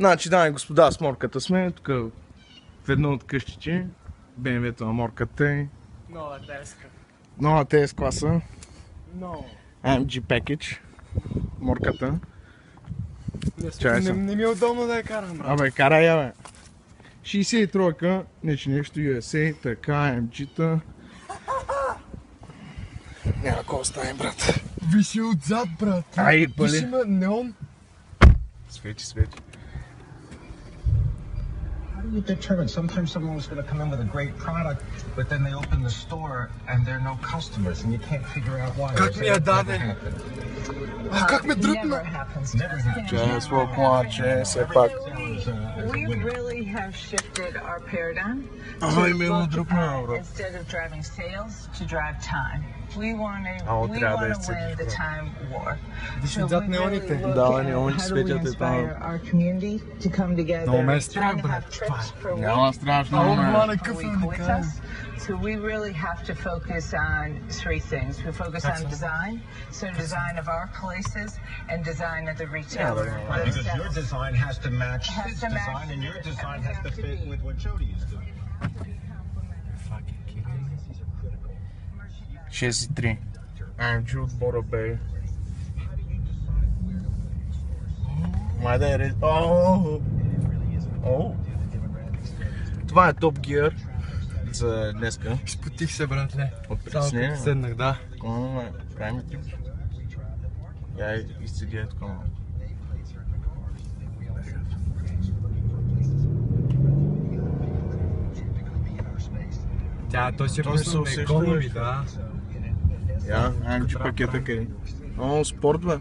Значи, дами и господа, с морката сме. Тук в едно от къщите. БМВ-то на морката е. Нова теска. Нова TS класа. No. AMG Package. Морката. Не ми е удобно да я карам, брат. Абе, карай я, бе. 63-ка, не че нещо USA, така, AMG-та. Няма какво стане, брат. Виши отзад, брат. Ай, пали. Виши ме неон. Свети, свети. How do you determine? Sometimes someone's going to come in with a great product, but then they open the store and there are no customers, and you can't figure out why. Как ми я даде? Как ме дръпна? Че, своя плаче, все пак. We really have shifted our paradigm Ага, to именно focus дръпна, on, бро. instead of driving sales, to drive time. We want Ало, трябва да to изцепиш, win the бро. time war. Виши отзад неоните. Да, неоните светят е там. Our community to come together. Много ме е Trying страх, to брат. have trips for a Няма week. страшно, Ало, ме. млада a къв week with уникален. us. So we really have to focus on three things. We focus on design, so design of our places and design of the retailer. Right, because your design has to match Has his to match design, and your design has to have to fit be. with what Jody is doing. 6,3. AMG отбора, бе. Май да е ред... Това е Top Gear за днеска. Спотих се, братле. От Само притеснение. като седнах, да. Правим ли ти? Я изцеди е такова. Той си Той се просто усеща, економи, бе. да. Я, AMG пакета къде. О, спорт, бе.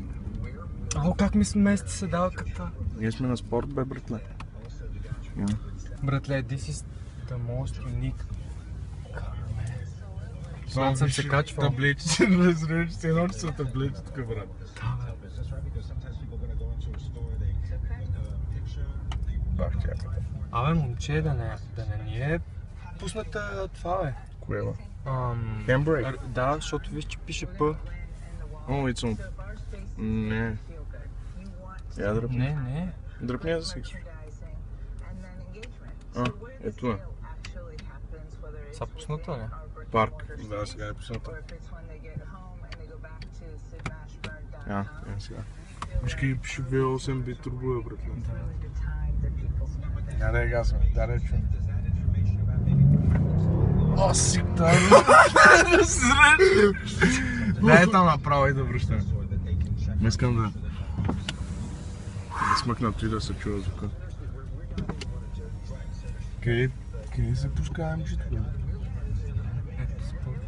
Ало, как ми смести седалката. Ние сме на спорт, бе, братле. Я. Братле, this is the most unique car, man. Брат, съм се качвал. Таблети, разбираш, се едно, че са таблети тук, брат. Бах, чакай. Абе, момче, да не ни е пусната това, бе. Кое, бе? Handbrake? Да, защото виж, че пише П. О, Ицун. Не. Я дръпни. Не. Дръпни я за секс. Ето е. Са пусната, ли? Парк. Да, сега е пусната. Я сега. Виж какви пише V8 бит турбо, бе, братле. Я да я газвам, да я чуем. О, сик там! Дай там направо и да връщаме. Не искам да смъкна и да се чува звука. Къде се пуска AMG-то, бе? Ето спорт.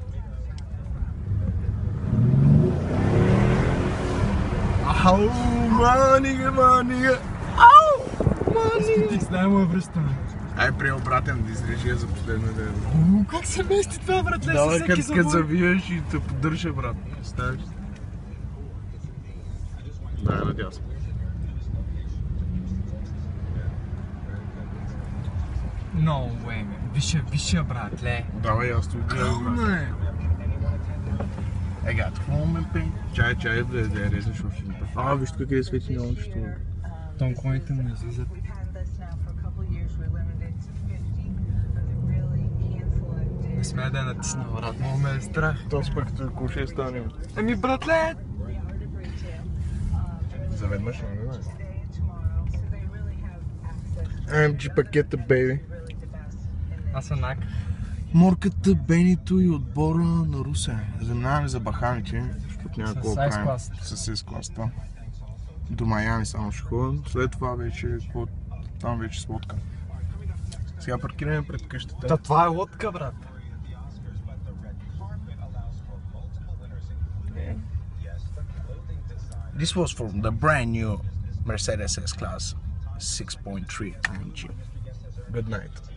Ау, манига! Ау, манига! Спотих, дай му я връщаме. Ай, при обратен да изрежи я за последно ден. Как се мести това, братле, Да, със всеки като завой? завиеш и те поддържа, брат. Ставиш. Да, е надясно. No way, man. Више, братле. Давай, аз тук гледам, брат. I got home and pain. Чай, да я резнеш в филмта. Виж тук къде свети неончето. Тонконите му излизат. Не смея да я натисна, брат, много ме е страх. Този пък като ако ще стане. Ами, братле! Заведнъж, не знам. AMG пакета, бейби. Аз съм нак. Морката, Бенито и отбора на Русе. Заминаваме за Бахамите, защото няма какво да правим. С S-класата. До Майами само ще ходим. След това вече, там вече с лодка. Сега паркираме пред къщата. Та това е лодка, брат. This was from the brand new Mercedes S-Class 6.3 AMG. Good night.